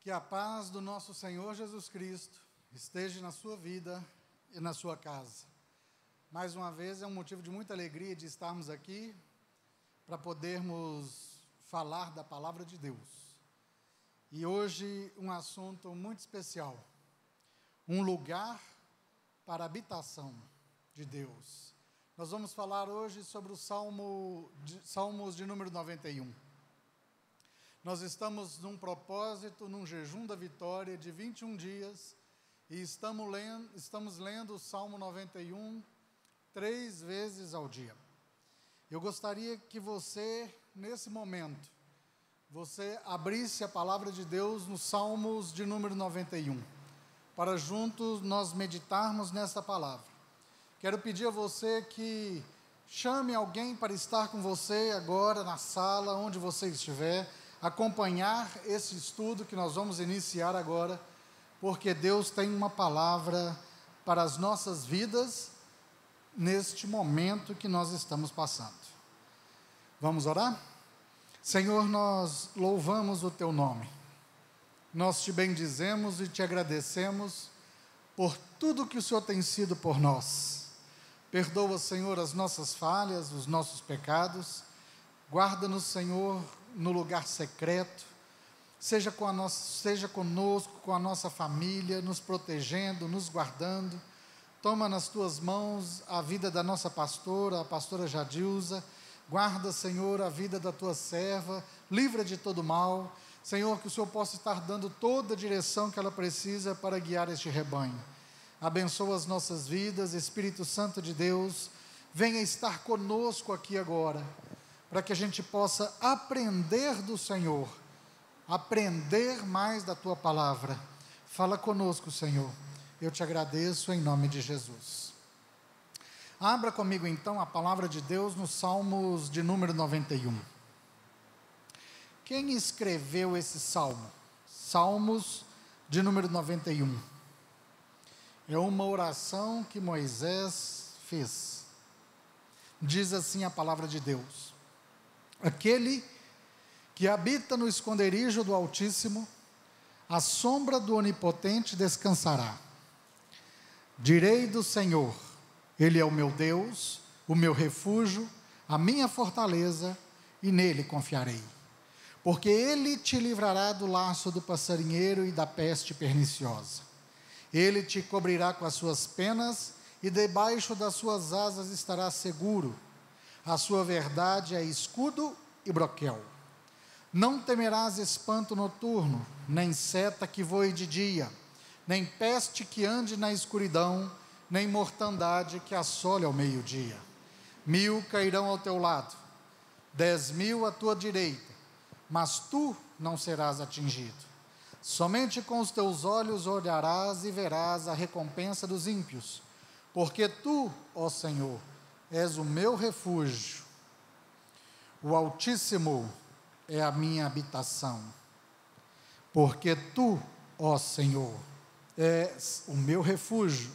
Que a paz do nosso Senhor Jesus Cristo esteja na sua vida e na sua casa. Mais uma vez é um motivo de muita alegria de estarmos aqui para podermos falar da palavra de Deus. E hoje um assunto muito especial, um lugar para a habitação de Deus. Nós vamos falar hoje sobre o Salmos de número 91. Nós estamos num propósito, num jejum da vitória de 21 dias e estamos lendo o Salmo 91 3 vezes ao dia. Eu gostaria que você, nesse momento, você abrisse a palavra de Deus nos Salmos de número 91, para juntos nós meditarmos nessa palavra. Quero pedir a você que chame alguém para estar com você agora na sala, onde você estiver, acompanhar esse estudo que nós vamos iniciar agora, porque Deus tem uma palavra para as nossas vidas neste momento que nós estamos passando. Vamos orar? Senhor, nós louvamos o Teu nome, nós Te bendizemos e Te agradecemos por tudo que o Senhor tem sido por nós. Perdoa, Senhor, as nossas falhas, os nossos pecados, guarda-nos, Senhor, no lugar secreto, seja conosco, com a nossa família, nos protegendo, nos guardando. Toma nas Tuas mãos a vida da nossa pastora, a pastora Jadilza. Guarda, Senhor, a vida da Tua serva, livra de todo mal. Senhor, que o Senhor possa estar dando toda a direção que ela precisa para guiar este rebanho. Abençoa as nossas vidas, Espírito Santo de Deus, venha estar conosco aqui agora, para que a gente possa aprender do Senhor, aprender mais da Tua palavra. Fala conosco, Senhor. Eu Te agradeço em nome de Jesus. Abra comigo então a palavra de Deus nos Salmos de número 91. Quem escreveu esse salmo? Salmos de número 91. É uma oração que Moisés fez. Diz assim a palavra de Deus: aquele que habita no esconderijo do Altíssimo, à sombra do Onipotente descansará. Direi do Senhor, Ele é o meu Deus, o meu refúgio, a minha fortaleza, e nele confiarei. Porque Ele te livrará do laço do passarinheiro e da peste perniciosa. Ele te cobrirá com as suas penas, e debaixo das suas asas estarás seguro. A sua verdade é escudo e broquel. Não temerás espanto noturno, nem seta que voe de dia, nem peste que ande na escuridão, nem mortandade que assole ao meio-dia. 1000 cairão ao teu lado, 10.000 à tua direita, mas tu não serás atingido. Somente com os teus olhos olharás e verás a recompensa dos ímpios, porque tu, ó Senhor, és o meu refúgio. O Altíssimo é a minha habitação, porque tu, ó Senhor, és o meu refúgio.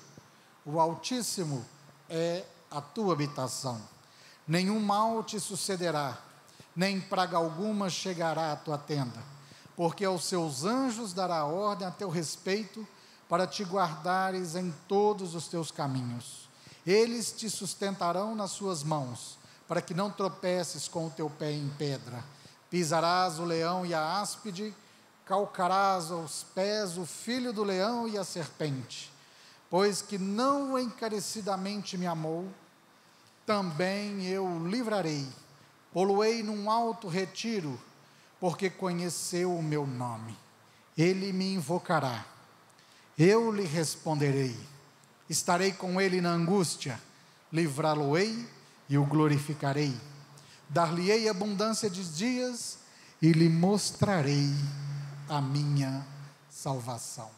O Altíssimo é a tua habitação. Nenhum mal te sucederá, nem praga alguma chegará à tua tenda, porque aos seus anjos dará ordem a teu respeito, para te guardares em todos os teus caminhos. Eles te sustentarão nas suas mãos, para que não tropeces com o teu pé em pedra. Pisarás o leão e a áspide, calcarás aos pés o filho do leão e a serpente. Pois que não encarecidamente me amou, também eu o livrarei. Pô-lo-ei num alto retiro, porque conheceu o meu nome. Ele me invocará, eu lhe responderei. Estarei com ele na angústia, livrá-lo-ei e o glorificarei. Dar-lhe-ei abundância de dias e lhe mostrarei a minha salvação.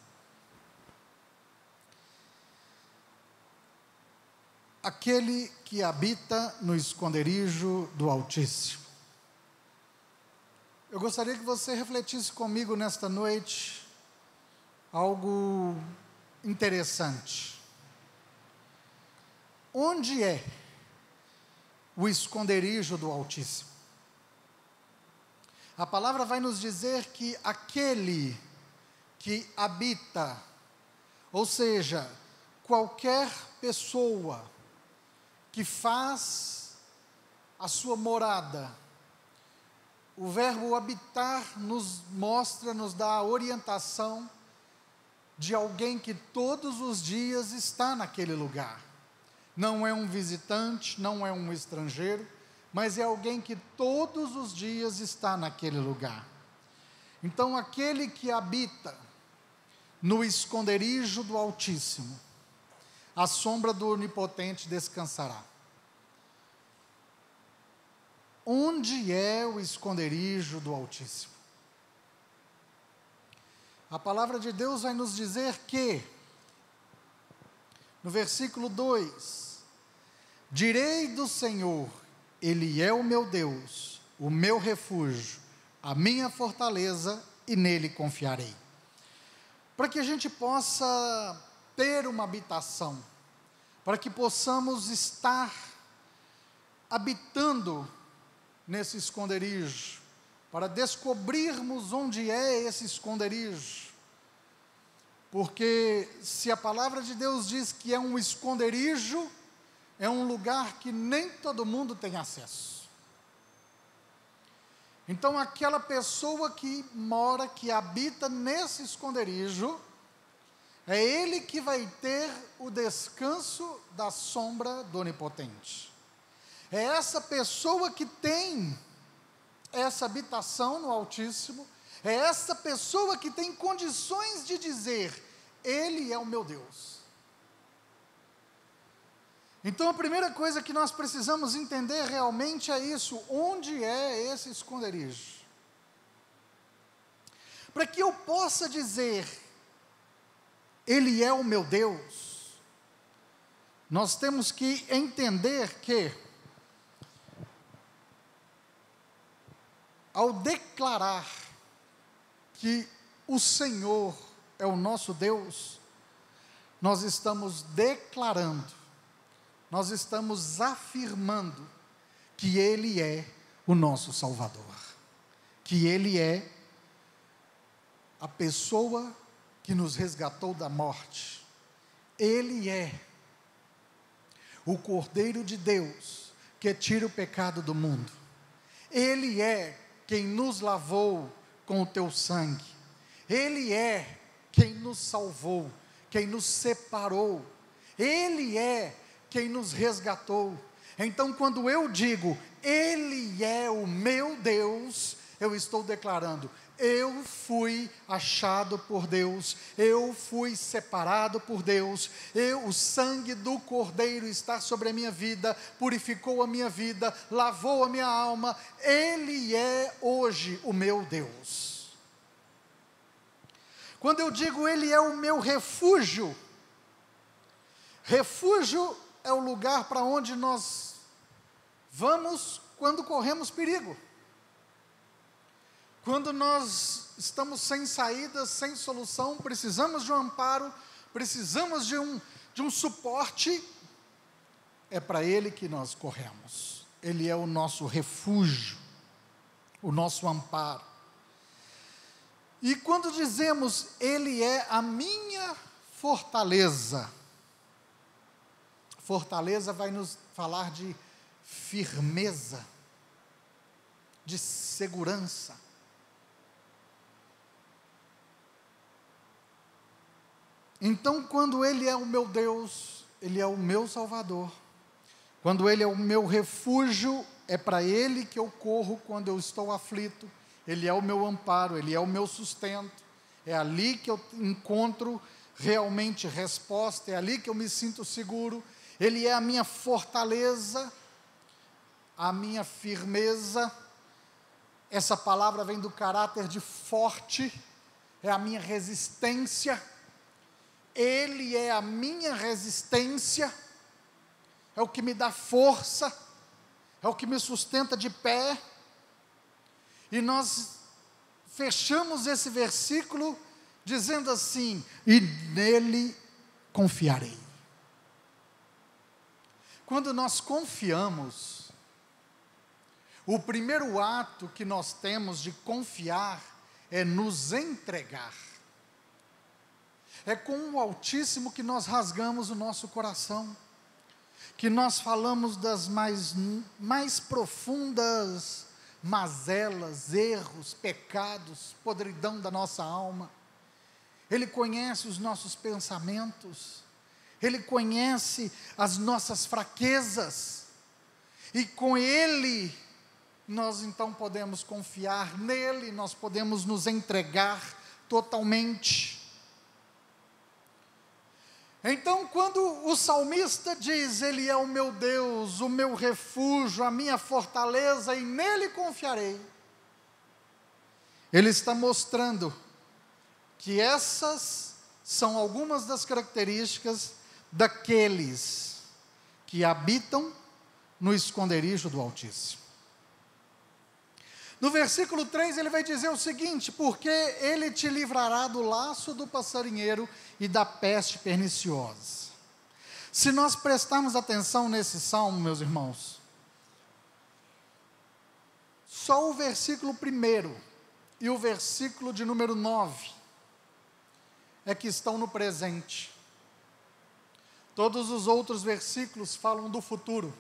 Aquele que habita no esconderijo do Altíssimo. Eu gostaria que você refletisse comigo nesta noite algo interessante. Onde é o esconderijo do Altíssimo? A palavra vai nos dizer que aquele que habita, ou seja, qualquer pessoa que faz a sua morada. O verbo habitar nos mostra, nos dá a orientação de alguém que todos os dias está naquele lugar. Não é um visitante, não é um estrangeiro, mas é alguém que todos os dias está naquele lugar. Então, aquele que habita no esconderijo do Altíssimo, à sombra do Onipotente descansará. Onde é o esconderijo do Altíssimo? A palavra de Deus vai nos dizer que, no versículo 2, direi do Senhor, Ele é o meu Deus, o meu refúgio, a minha fortaleza, e nele confiarei. Para que a gente possa ter uma habitação, para que possamos estar habitando nesse esconderijo, para descobrirmos onde é esse esconderijo, porque se a palavra de Deus diz que é um esconderijo, é um lugar que nem todo mundo tem acesso. Então, aquela pessoa que mora, que habita nesse esconderijo, é ele que vai ter o descanso da sombra do Onipotente. É essa pessoa que tem essa habitação no Altíssimo, é essa pessoa que tem condições de dizer, Ele é o meu Deus. Então, a primeira coisa que nós precisamos entender realmente é isso: onde é esse esconderijo? Para que eu possa dizer, Ele é o meu Deus, nós temos que entender que, ao declarar que o Senhor é o nosso Deus, nós estamos declarando, nós estamos afirmando que Ele é o nosso Salvador, que Ele é a pessoa que nos resgatou da morte, Ele é o Cordeiro de Deus que tira o pecado do mundo, Ele é quem nos lavou com o teu sangue, Ele é quem nos salvou, quem nos separou, Ele é quem nos resgatou. Então, quando eu digo, Ele é o meu Deus, eu estou declarando, eu fui achado por Deus, eu fui separado por Deus, o sangue do Cordeiro está sobre a minha vida, purificou a minha vida, lavou a minha alma, Ele é hoje o meu Deus. Quando eu digo Ele é o meu refúgio, refúgio é o lugar para onde nós vamos quando corremos perigo. Quando nós estamos sem saída, sem solução, precisamos de um amparo, precisamos de um suporte, é para Ele que nós corremos. Ele é o nosso refúgio, o nosso amparo. E quando dizemos, Ele é a minha fortaleza, fortaleza vai nos falar de firmeza, de segurança. Então, quando Ele é o meu Deus, Ele é o meu Salvador, quando Ele é o meu refúgio, é para Ele que eu corro quando eu estou aflito, Ele é o meu amparo, Ele é o meu sustento, é ali que eu encontro realmente resposta, é ali que eu me sinto seguro, Ele é a minha fortaleza, a minha firmeza. Essa palavra vem do caráter de forte, é a minha resistência, Ele é a minha resistência, é o que me dá força, é o que me sustenta de pé. E nós fechamos esse versículo dizendo assim, e nele confiarei. Quando nós confiamos, o primeiro ato que nós temos de confiar é nos entregar. É com o Altíssimo que nós rasgamos o nosso coração, que nós falamos das mais profundas mazelas, erros, pecados, podridão da nossa alma. Ele conhece os nossos pensamentos, Ele conhece as nossas fraquezas, e com Ele, nós então podemos confiar nele, nós podemos nos entregar totalmente. Então, quando o salmista diz, Ele é o meu Deus, o meu refúgio, a minha fortaleza, e nele confiarei, ele está mostrando que essas são algumas das características daqueles que habitam no esconderijo do Altíssimo. No versículo 3 ele vai dizer o seguinte: porque ele te livrará do laço do passarinheiro e da peste perniciosa. Se nós prestarmos atenção nesse salmo, meus irmãos, só o versículo 1 e o versículo de número 9 é que estão no presente. Todos os outros versículos falam do futuro.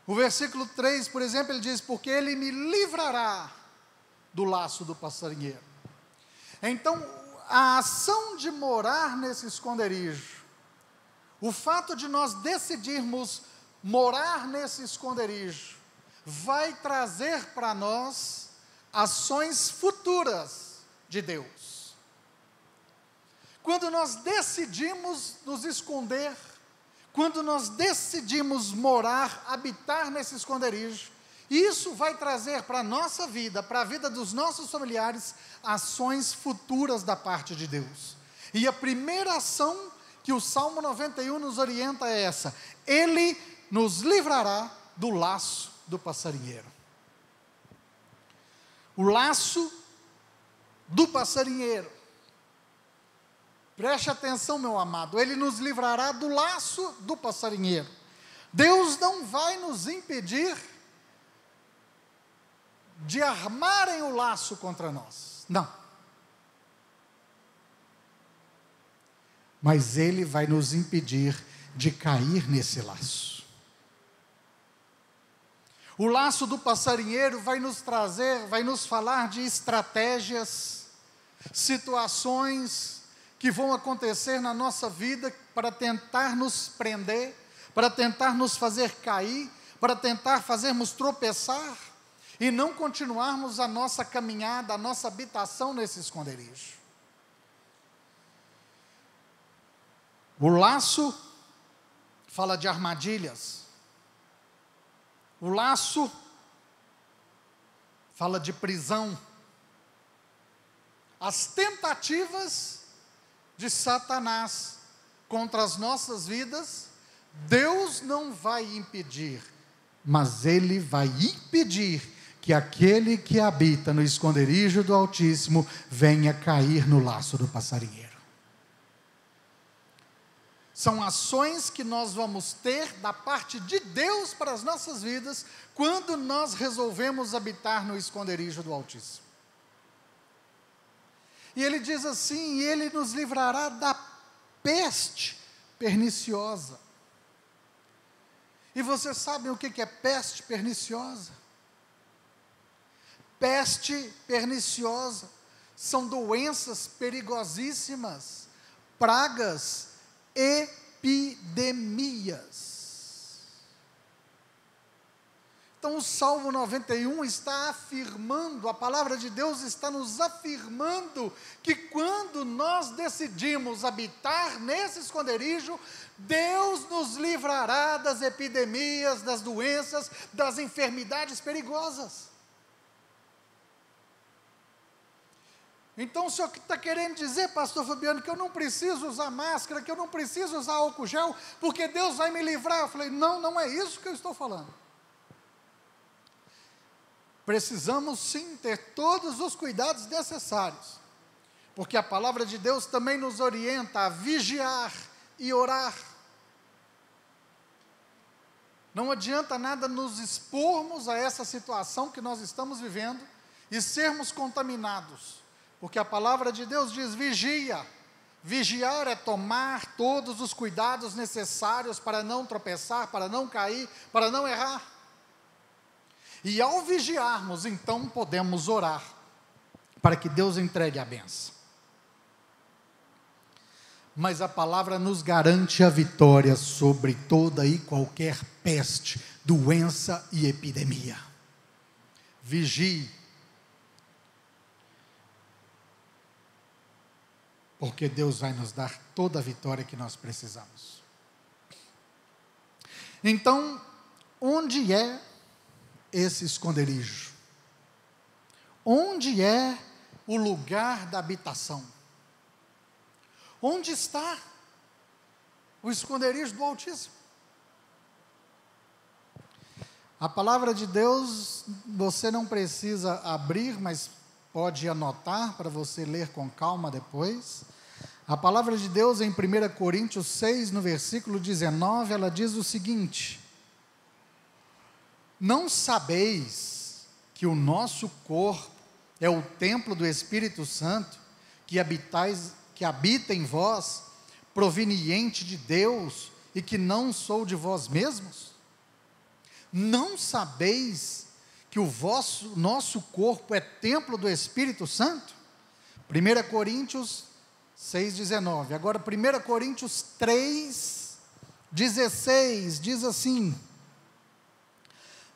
O versículo 3, por exemplo, ele diz, porque ele me livrará do laço do passarinheiro. Então, a ação de morar nesse esconderijo, o fato de nós decidirmos morar nesse esconderijo, vai trazer para nós ações futuras de Deus. Quando nós decidimos nos esconder, quando nós decidimos morar, habitar nesse esconderijo, isso vai trazer para a nossa vida, para a vida dos nossos familiares, ações futuras da parte de Deus. E a primeira ação que o Salmo 91 nos orienta é essa: Ele nos livrará do laço do passarinheiro. O laço do passarinheiro. Preste atenção, meu amado, Ele nos livrará do laço do passarinheiro. Deus não vai nos impedir de armarem o laço contra nós, não. Mas Ele vai nos impedir de cair nesse laço. O laço do passarinheiro vai nos trazer, vai nos falar de estratégias, situações que vão acontecer na nossa vida para tentar nos prender, para tentar nos fazer cair, para tentar fazermos tropeçar e não continuarmos a nossa caminhada, a nossa habitação nesse esconderijo. O laço fala de armadilhas. O laço fala de prisão. As tentativas de Satanás contra as nossas vidas, Deus não vai impedir, mas Ele vai impedir que aquele que habita no esconderijo do Altíssimo venha cair no laço do passarinheiro. São ações que nós vamos ter da parte de Deus para as nossas vidas, quando nós resolvemos habitar no esconderijo do Altíssimo. E ele diz assim, e Ele nos livrará da peste perniciosa. E vocês sabem o que é peste perniciosa? Peste perniciosa são doenças perigosíssimas, pragas, epidemias. Então o Salmo 91 está afirmando, a palavra de Deus está nos afirmando que quando nós decidimos habitar nesse esconderijo, Deus nos livrará das epidemias, das doenças, das enfermidades perigosas. Então o senhor está querendo dizer, pastor Fabiano, que eu não preciso usar máscara, que eu não preciso usar álcool gel, porque Deus vai me livrar? Eu falei, não, não é isso que eu estou falando. Precisamos sim ter todos os cuidados necessários, porque a palavra de Deus também nos orienta a vigiar e orar. Não adianta nada nos expormos a essa situação que nós estamos vivendo e sermos contaminados Porque a palavra de Deus diz: vigia. Vigiar é tomar todos os cuidados necessários para não tropeçar, para não cair, para não errar. E ao vigiarmos, então podemos orar para que Deus entregue a bênção. Mas a palavra nos garante a vitória sobre toda e qualquer peste, doença e epidemia. Vigie, porque Deus vai nos dar toda a vitória que nós precisamos. Então, onde é esse esconderijo? Onde é o lugar da habitação? Onde está o esconderijo do Altíssimo? A palavra de Deus, você não precisa abrir, mas pode anotar para você ler com calma depois. A palavra de Deus em 1 Coríntios 6, no versículo 19, ela diz o seguinte: não sabeis que o nosso corpo é o templo do Espírito Santo, que habita em vós, proveniente de Deus, e que não sou de vós mesmos? Não sabeis que o nosso corpo é templo do Espírito Santo? 1 Coríntios 6,19. Agora 1 Coríntios 3,16 diz assim: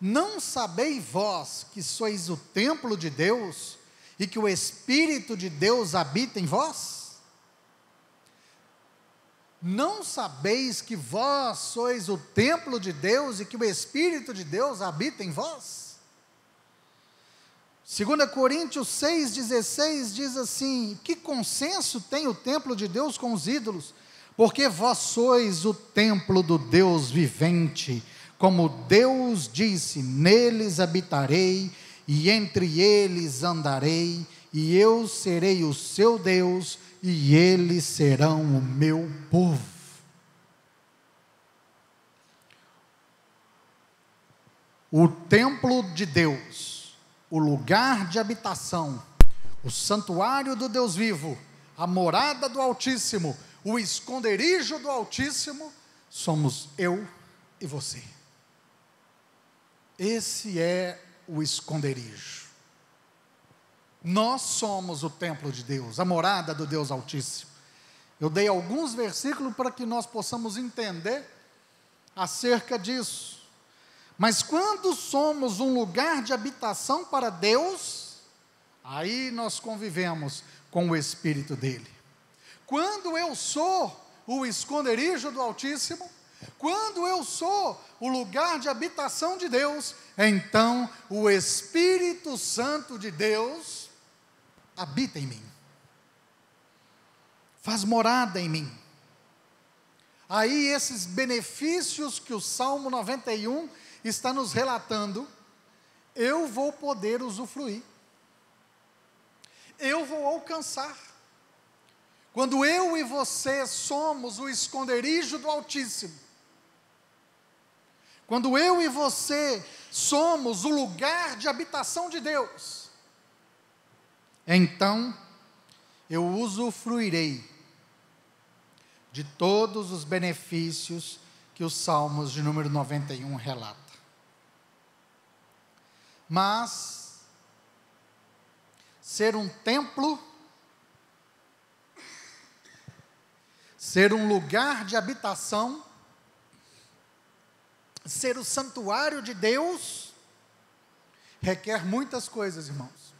não sabeis vós que sois o templo de Deus e que o Espírito de Deus habita em vós? Não sabeis que vós sois o templo de Deus e que o Espírito de Deus habita em vós? 2 Coríntios 6,16 diz assim: que consenso tem o templo de Deus com os ídolos? Porque vós sois o templo do Deus vivente. Como Deus disse: neles habitarei e entre eles andarei, e eu serei o seu Deus, e eles serão o meu povo. O templo de Deus, o lugar de habitação, o santuário do Deus vivo, a morada do Altíssimo, o esconderijo do Altíssimo, somos eu e você. Esse é o esconderijo. Nós somos o templo de Deus, a morada do Deus Altíssimo. Eu dei alguns versículos para que nós possamos entender acerca disso. Mas quando somos um lugar de habitação para Deus, aí nós convivemos com o Espírito dele. Quando eu sou o esconderijo do Altíssimo, quando eu sou o lugar de habitação de Deus, então o Espírito Santo de Deus habita em mim, faz morada em mim. Aí esses benefícios que o Salmo 91 está nos relatando, eu vou poder usufruir, eu vou alcançar. Quando eu e você somos o esconderijo do Altíssimo, quando eu e você somos o lugar de habitação de Deus, então eu usufruirei de todos os benefícios que os Salmos de número 91 relata. Mas ser um templo, ser um lugar de habitação, ser o santuário de Deus, requer muitas coisas, irmãos.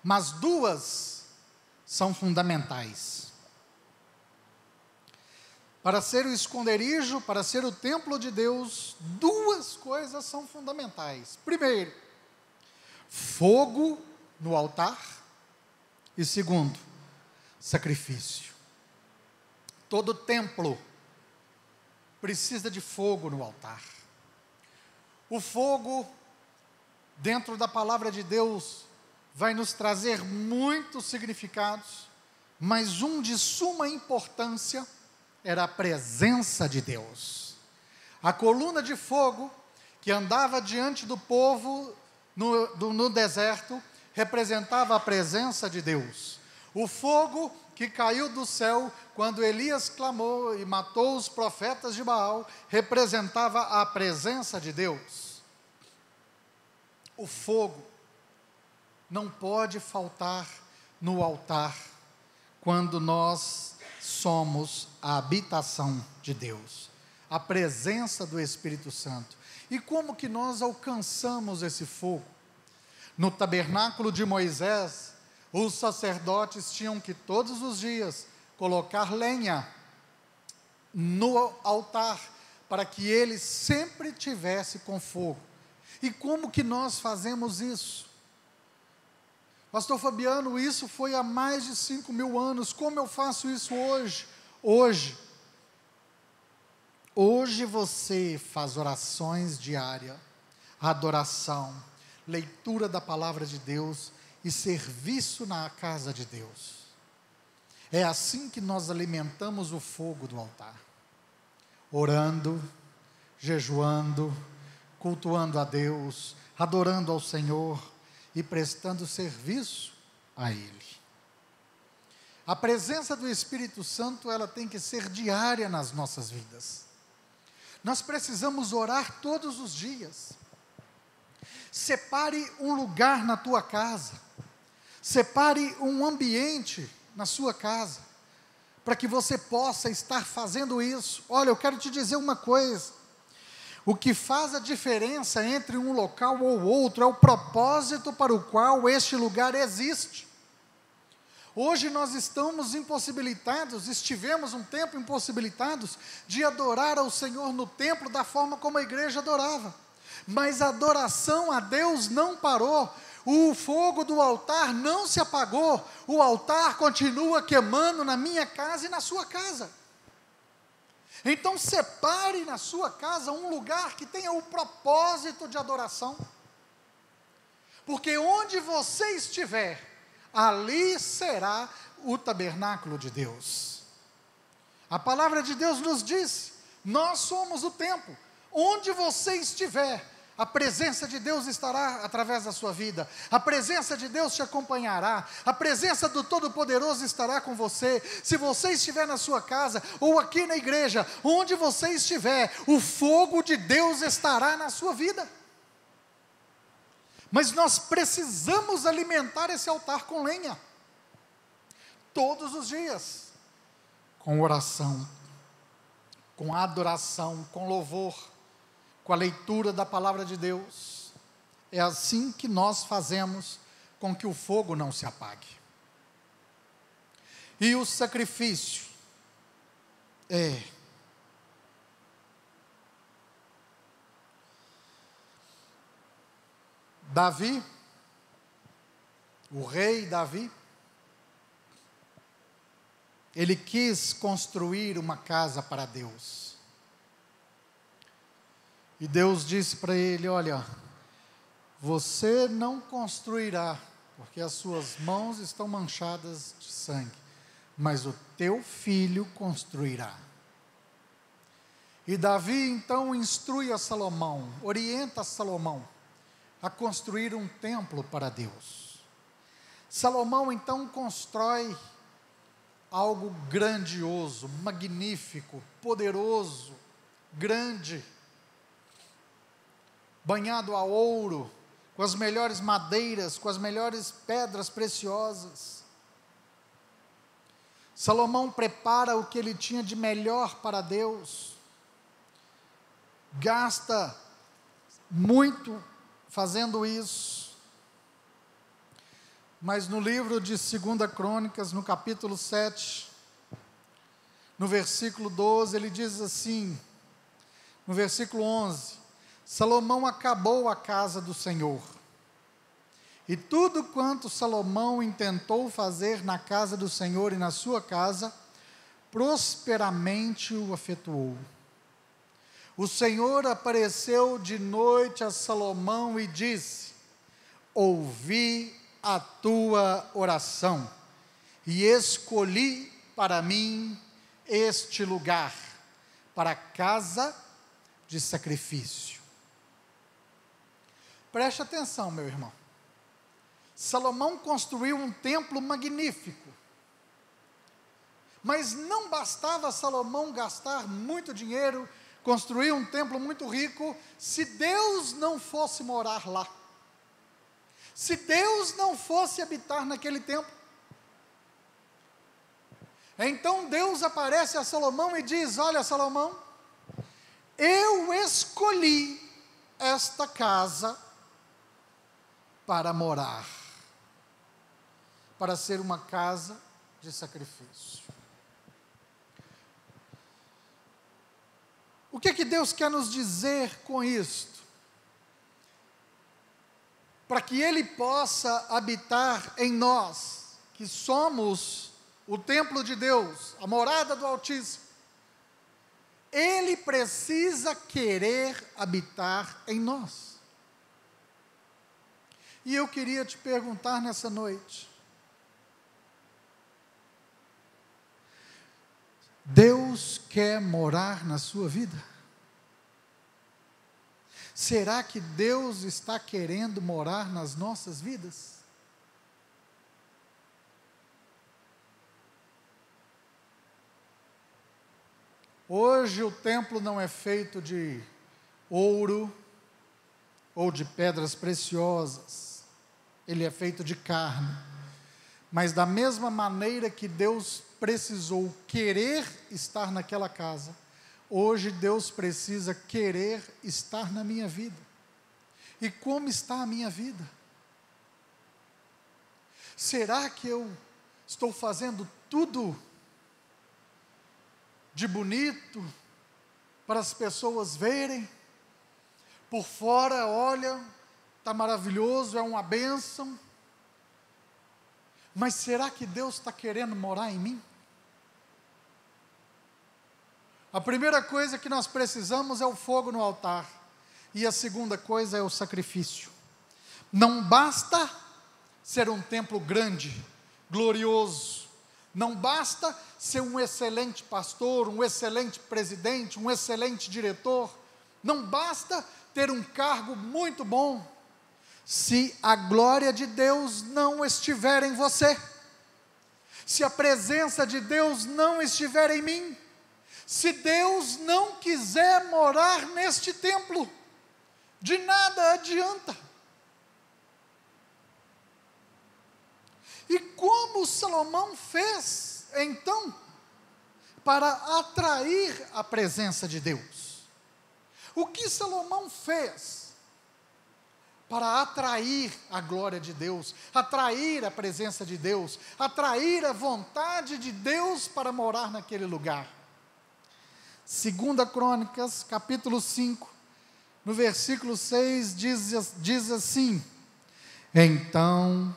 Mas duas são fundamentais. Para ser o esconderijo, para ser o templo de Deus, duas coisas são fundamentais. Primeiro, fogo no altar. E segundo, sacrifício. Todo templo precisa de fogo no altar. O fogo, dentro da palavra de Deus, vai nos trazer muitos significados, mas um de suma importância era a presença de Deus. A coluna de fogo que andava diante do povo no deserto, representava a presença de Deus. O fogo que caiu do céu quando Elias clamou e matou os profetas de Baal, representava a presença de Deus. O fogo não pode faltar no altar quando nós somos a habitação de Deus, a presença do Espírito Santo. E como que nós alcançamos esse fogo? No tabernáculo de Moisés, os sacerdotes tinham que todos os dias colocar lenha no altar, para que ele sempre tivesse com fogo. E como que nós fazemos isso? Pastor Fabiano, isso foi há mais de 5.000 anos, como eu faço isso hoje? Hoje você faz orações diárias, adoração, leitura da palavra de Deus e serviço na casa de Deus. É assim que nós alimentamos o fogo do altar, orando, jejuando, cultuando a Deus, adorando ao Senhor e prestando serviço a Ele. A presença do Espírito Santo, ela tem que ser diária nas nossas vidas. Nós precisamos orar todos os dias. Separe um lugar na tua casa, separe um ambiente na sua casa, para que você possa estar fazendo isso. Olha, eu quero te dizer uma coisa: o que faz a diferença entre um local ou outro é o propósito para o qual este lugar existe. Hoje nós estivemos um tempo impossibilitados de adorar ao Senhor no templo da forma como a igreja adorava. Mas a adoração a Deus não parou, o fogo do altar não se apagou, o altar continua queimando na minha casa e na sua casa. Então separe na sua casa um lugar que tenha o propósito de adoração, porque onde você estiver, ali será o tabernáculo de Deus. A palavra de Deus nos diz: nós somos o templo. Onde você estiver, a presença de Deus estará através da sua vida, a presença de Deus te acompanhará, a presença do Todo-Poderoso estará com você. Se você estiver na sua casa, ou aqui na igreja, onde você estiver, o fogo de Deus estará na sua vida. Mas nós precisamos alimentar esse altar com lenha, todos os dias, com oração, com adoração, com louvor, com a leitura da palavra de Deus. É assim que nós fazemos com que o fogo não se apague. E o sacrifício Davi, o rei Davi, ele quis construir uma casa para Deus. E Deus disse para ele: olha, você não construirá, porque as suas mãos estão manchadas de sangue, mas o teu filho construirá. E Davi então instrui a Salomão, orienta a Salomão a construir um templo para Deus. Salomão então constrói algo grandioso, magnífico, poderoso, grande, banhado a ouro, com as melhores madeiras, com as melhores pedras preciosas. Salomão prepara o que ele tinha de melhor para Deus, gasta muito fazendo isso. Mas no livro de 2 Crônicas, no capítulo 7, no versículo 12, ele diz assim, no versículo 11: Salomão acabou a casa do Senhor, e tudo quanto Salomão intentou fazer na casa do Senhor e na sua casa, prosperamente o efetuou. O Senhor apareceu de noite a Salomão e disse: ouvi a tua oração, e escolhi para mim este lugar, para casa de sacrifício. Preste atenção, meu irmão. Salomão construiu um templo magnífico. Mas não bastava Salomão gastar muito dinheiro, construir um templo muito rico, se Deus não fosse morar lá. Se Deus não fosse habitar naquele templo. Então Deus aparece a Salomão e diz: olha, Salomão, eu escolhi esta casa para morar, para ser uma casa de sacrifício. O que Deus quer nos dizer com isto? Para que Ele possa habitar em nós, que somos o templo de Deus, a morada do Altíssimo, Ele precisa querer habitar em nós. E eu queria te perguntar nessa noite: Deus quer morar na sua vida? Será que Deus está querendo morar nas nossas vidas? Hoje o templo não é feito de ouro ou de pedras preciosas, ele é feito de carne. Mas da mesma maneira que Deus precisou querer estar naquela casa, hoje Deus precisa querer estar na minha vida. E como está a minha vida? Será que eu estou fazendo tudo de bonito para as pessoas verem? Por fora, olha, está maravilhoso, é uma bênção. Mas será que Deus está querendo morar em mim? A primeira coisa que nós precisamos é o fogo no altar. E a segunda coisa é o sacrifício. Não basta ser um templo grande, glorioso. Não basta ser um excelente pastor, um excelente presidente, um excelente diretor. Não basta ter um cargo muito bom, se a glória de Deus não estiver em você, se a presença de Deus não estiver em mim, se Deus não quiser morar neste templo, de nada adianta. E como Salomão fez, então, para atrair a presença de Deus? O que Salomão fez para atrair a glória de Deus, atrair a presença de Deus, atrair a vontade de Deus para morar naquele lugar? 2 Crônicas, capítulo 5, no versículo 6, diz assim: então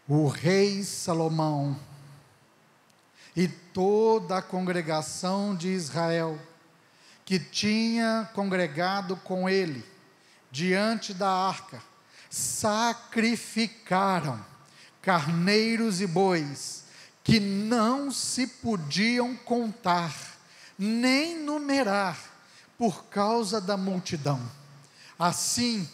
o rei Salomão e toda a congregação de Israel, que tinha congregado com ele, diante da arca, sacrificaram carneiros e bois, que não se podiam contar, nem numerar, por causa da multidão. Assim,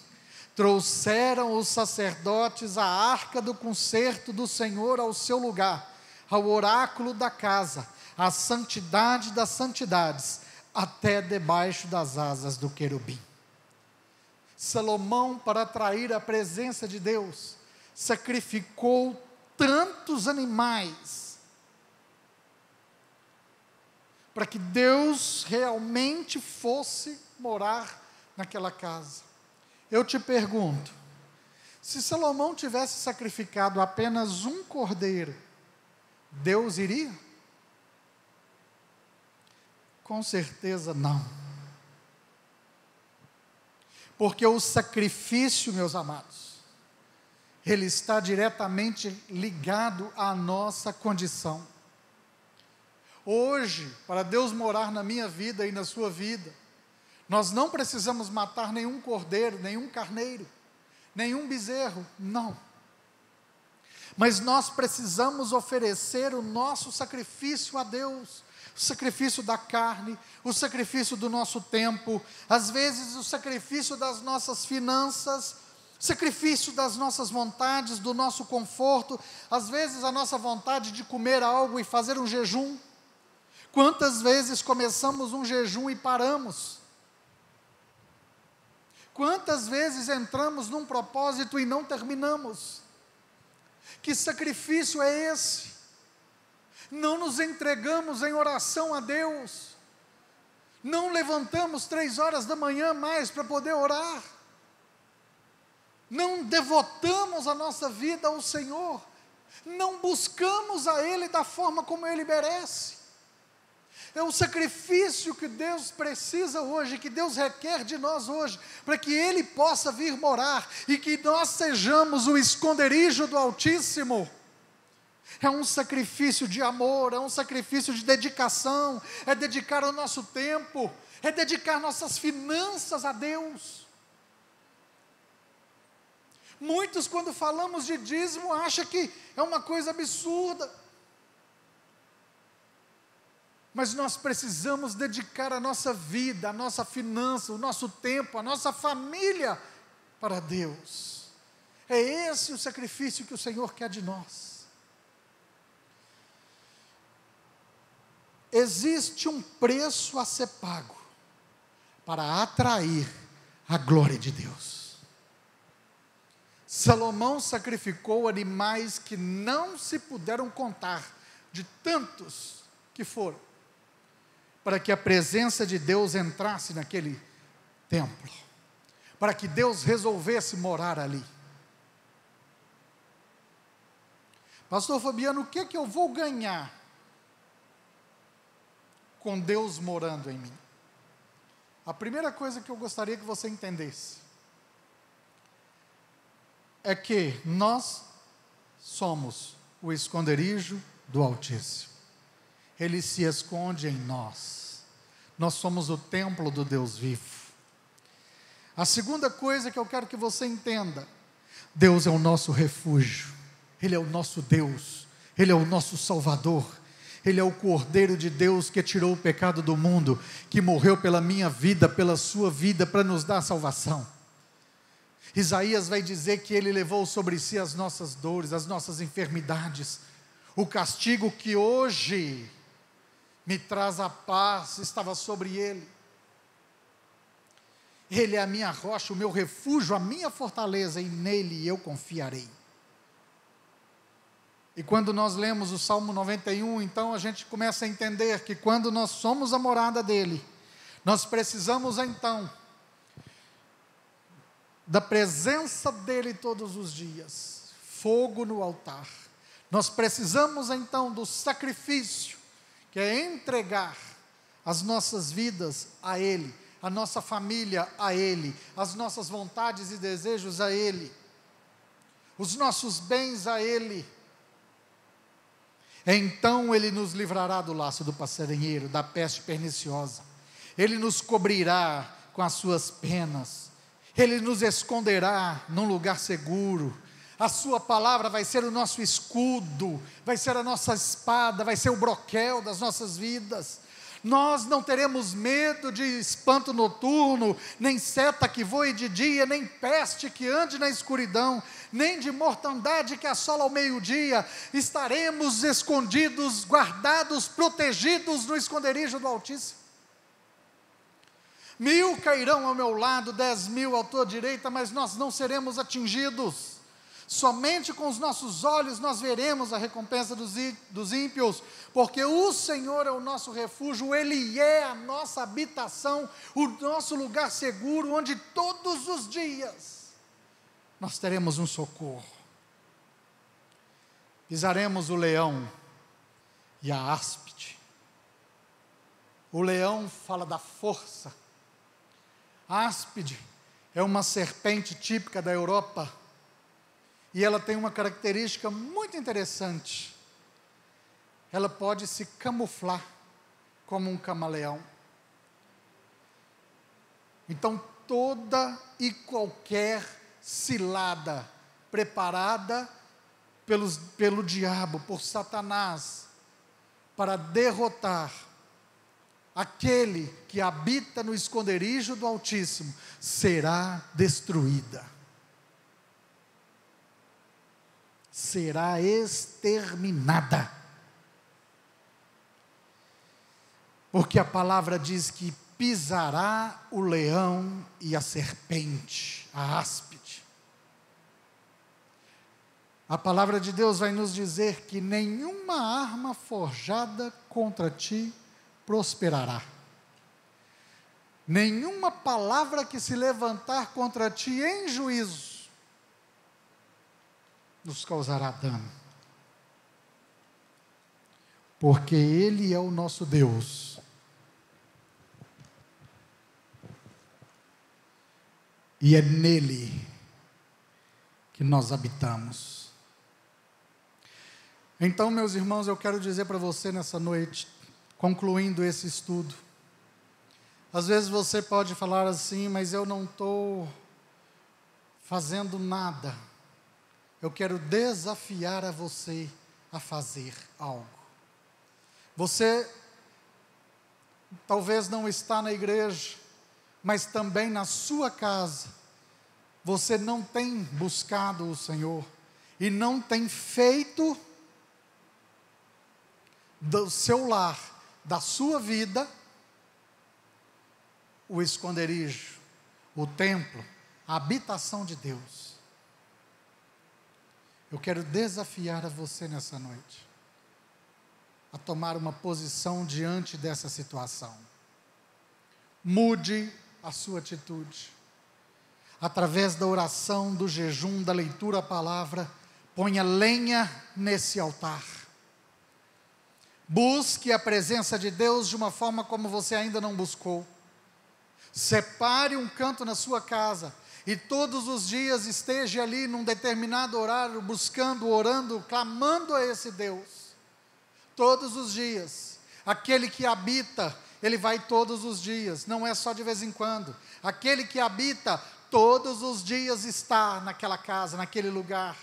trouxeram os sacerdotes a arca do concerto do Senhor ao seu lugar, ao oráculo da casa, à santidade das santidades, até debaixo das asas do querubim. Salomão, para atrair a presença de Deus, sacrificou tantos animais, para que Deus realmente fosse morar naquela casa. Eu te pergunto, se Salomão tivesse sacrificado apenas um cordeiro, Deus iria? Com certeza não. Porque o sacrifício, meus amados, ele está diretamente ligado à nossa condição. Hoje, para Deus morar na minha vida e na sua vida, nós não precisamos matar nenhum cordeiro, nenhum carneiro, nenhum bezerro, não. Mas nós precisamos oferecer o nosso sacrifício a Deus, o sacrifício da carne, o sacrifício do nosso tempo, às vezes o sacrifício das nossas finanças, sacrifício das nossas vontades, do nosso conforto, às vezes a nossa vontade de comer algo e fazer um jejum. Quantas vezes começamos um jejum e paramos? Quantas vezes entramos num propósito e não terminamos? Que sacrifício é esse? Não nos entregamos em oração a Deus, não levantamos 3 horas da manhã mais para poder orar, não devotamos a nossa vida ao Senhor, não buscamos a Ele da forma como Ele merece. É o sacrifício que Deus precisa hoje, que Deus requer de nós hoje, para que Ele possa vir morar, e que nós sejamos o esconderijo do Altíssimo. É um sacrifício de amor, é um sacrifício de dedicação, é dedicar o nosso tempo, é dedicar nossas finanças a Deus. Muitos, quando falamos de dízimo, acham que é uma coisa absurda. Mas nós precisamos dedicar a nossa vida, a nossa finança, o nosso tempo, a nossa família para Deus. É esse o sacrifício que o Senhor quer de nós. Existe um preço a ser pago para atrair a glória de Deus. Salomão sacrificou animais que não se puderam contar, de tantos que foram, para que a presença de Deus entrasse naquele templo, para que Deus resolvesse morar ali. Pastor Fabiano, o que é que eu vou ganhar com Deus morando em mim? A primeira coisa que eu gostaria que você entendesse é que nós somos o esconderijo do Altíssimo. Ele se esconde em nós. Nós somos o templo do Deus vivo. A segunda coisa que eu quero que você entenda: Deus é o nosso refúgio, Ele é o nosso Deus, Ele é o nosso Salvador, Ele é o Cordeiro de Deus que tirou o pecado do mundo, que morreu pela minha vida, pela sua vida, para nos dar salvação. Isaías vai dizer que Ele levou sobre si as nossas dores, as nossas enfermidades. O castigo que hoje me traz a paz estava sobre Ele. Ele é a minha rocha, o meu refúgio, a minha fortaleza, e nele eu confiarei. E quando nós lemos o Salmo 91, então a gente começa a entender que quando nós somos a morada dele, nós precisamos então da presença dele todos os dias, fogo no altar. Nós precisamos então do sacrifício, que é entregar as nossas vidas a Ele, a nossa família a Ele, as nossas vontades e desejos a Ele, os nossos bens a Ele. Então Ele nos livrará do laço do passarinheiro, da peste perniciosa. Ele nos cobrirá com as suas penas. Ele nos esconderá num lugar seguro. A sua palavra vai ser o nosso escudo, vai ser a nossa espada, vai ser o broquel das nossas vidas. Nós não teremos medo de espanto noturno, nem seta que voe de dia, nem peste que ande na escuridão, nem de mortandade que assola ao meio-dia. Estaremos escondidos, guardados, protegidos no esconderijo do Altíssimo. 1000 cairão ao meu lado, 10.000 à tua direita, mas nós não seremos atingidos. Somente com os nossos olhos nós veremos a recompensa dos ímpios, porque o Senhor é o nosso refúgio, Ele é a nossa habitação, o nosso lugar seguro, onde todos os dias nós teremos um socorro. Pisaremos o leão e a áspide. O leão fala da força. A áspide é uma serpente típica da Europa, e ela tem uma característica muito interessante. Ela pode se camuflar como um camaleão. Então, toda e qualquer cilada preparada pelo diabo, por Satanás, para derrotar aquele que habita no esconderijo do Altíssimo será destruída. Será exterminada. Porque a palavra diz que pisará o leão e a serpente, a áspide. A palavra de Deus vai nos dizer que nenhuma arma forjada contra ti prosperará. Nenhuma palavra que se levantar contra ti em juízo nos causará dano. Porque Ele é o nosso Deus. E é nele que nós habitamos. Então, meus irmãos, eu quero dizer para você nessa noite, concluindo esse estudo. Às vezes você pode falar assim, mas eu não estou fazendo nada. Eu quero desafiar a você a fazer algo. Você talvez não está na igreja, mas também na sua casa, você não tem buscado o Senhor, e não tem feito do seu lar, da sua vida, o esconderijo, o templo, a habitação de Deus. Eu quero desafiar a você nessa noite, a tomar uma posição diante dessa situação. Mude a sua atitude, através da oração, do jejum, da leitura da palavra, ponha lenha nesse altar, busque a presença de Deus de uma forma como você ainda não buscou, separe um canto na sua casa, e todos os dias esteja ali num determinado horário, buscando, orando, clamando a esse Deus, todos os dias. Aquele que habita, ele vai todos os dias, não é só de vez em quando. Aquele que habita, todos os dias está naquela casa, naquele lugar.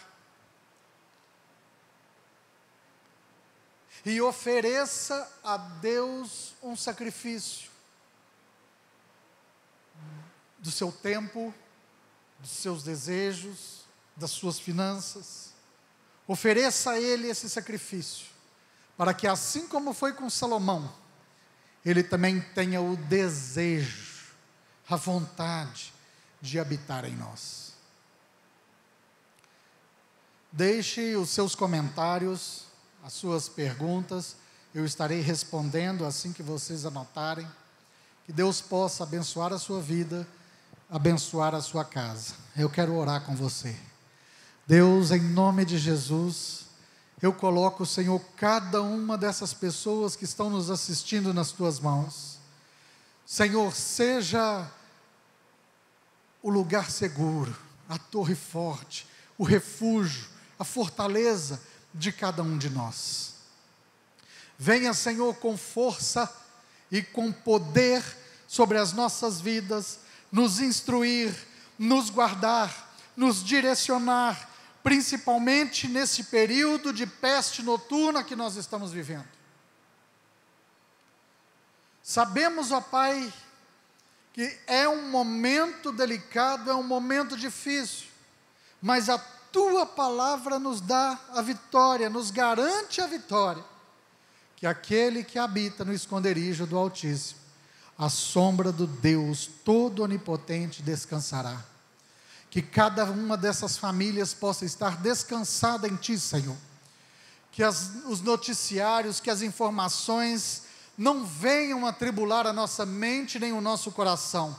E ofereça a Deus um sacrifício, do seu tempo, dos seus desejos, das suas finanças. Ofereça a Ele esse sacrifício, para que assim como foi com Salomão, ele também tenha o desejo, a vontade de habitar em nós. Deixe os seus comentários, as suas perguntas, eu estarei respondendo assim que vocês anotarem. Que Deus possa abençoar a sua vida, abençoar a sua casa. Eu quero orar com você. Deus, em nome de Jesus, eu coloco, Senhor, cada uma dessas pessoas que estão nos assistindo nas tuas mãos. Senhor, seja o lugar seguro, a torre forte, o refúgio, a fortaleza de cada um de nós. Venha, Senhor, com força e com poder sobre as nossas vidas, nos instruir, nos guardar, nos direcionar, principalmente nesse período de peste noturna que nós estamos vivendo. Sabemos, ó Pai, que é um momento delicado, é um momento difícil, mas a Tua palavra nos dá a vitória, nos garante a vitória, que aquele que habita no esconderijo do Altíssimo, a sombra do Deus Todo-Onipotente descansará. Que cada uma dessas famílias possa estar descansada em Ti, Senhor. Que os noticiários, que as informações não venham atribular a nossa mente nem o nosso coração,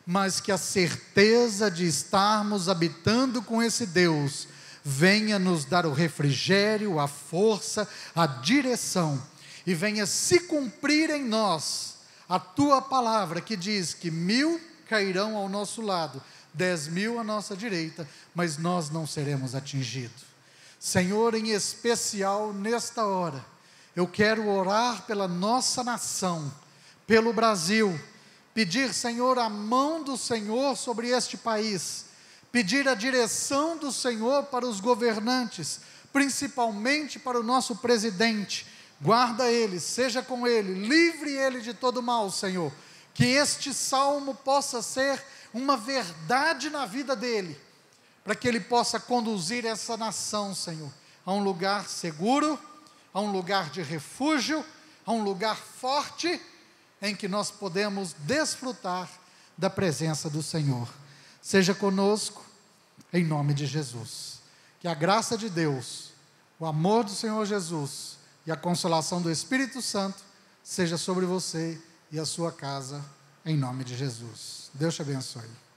mas que a certeza de estarmos habitando com esse Deus venha nos dar o refrigério, a força, a direção, e venha se cumprir em nós a Tua palavra que diz que 1000 cairão ao nosso lado, 10.000 à nossa direita, mas nós não seremos atingidos. Senhor, em especial nesta hora, eu quero orar pela nossa nação, pelo Brasil, pedir, Senhor, a mão do Senhor sobre este país, pedir a direção do Senhor para os governantes, principalmente para o nosso presidente, Guarda ele, seja com ele, livre ele de todo mal, Senhor. Que este salmo possa ser uma verdade na vida dele, para que ele possa conduzir essa nação, Senhor, a um lugar seguro, a um lugar de refúgio, a um lugar forte, em que nós podemos desfrutar da presença do Senhor. Seja conosco, em nome de Jesus. Que a graça de Deus, o amor do Senhor Jesus e a consolação do Espírito Santo seja sobre você e a sua casa, em nome de Jesus. Deus te abençoe.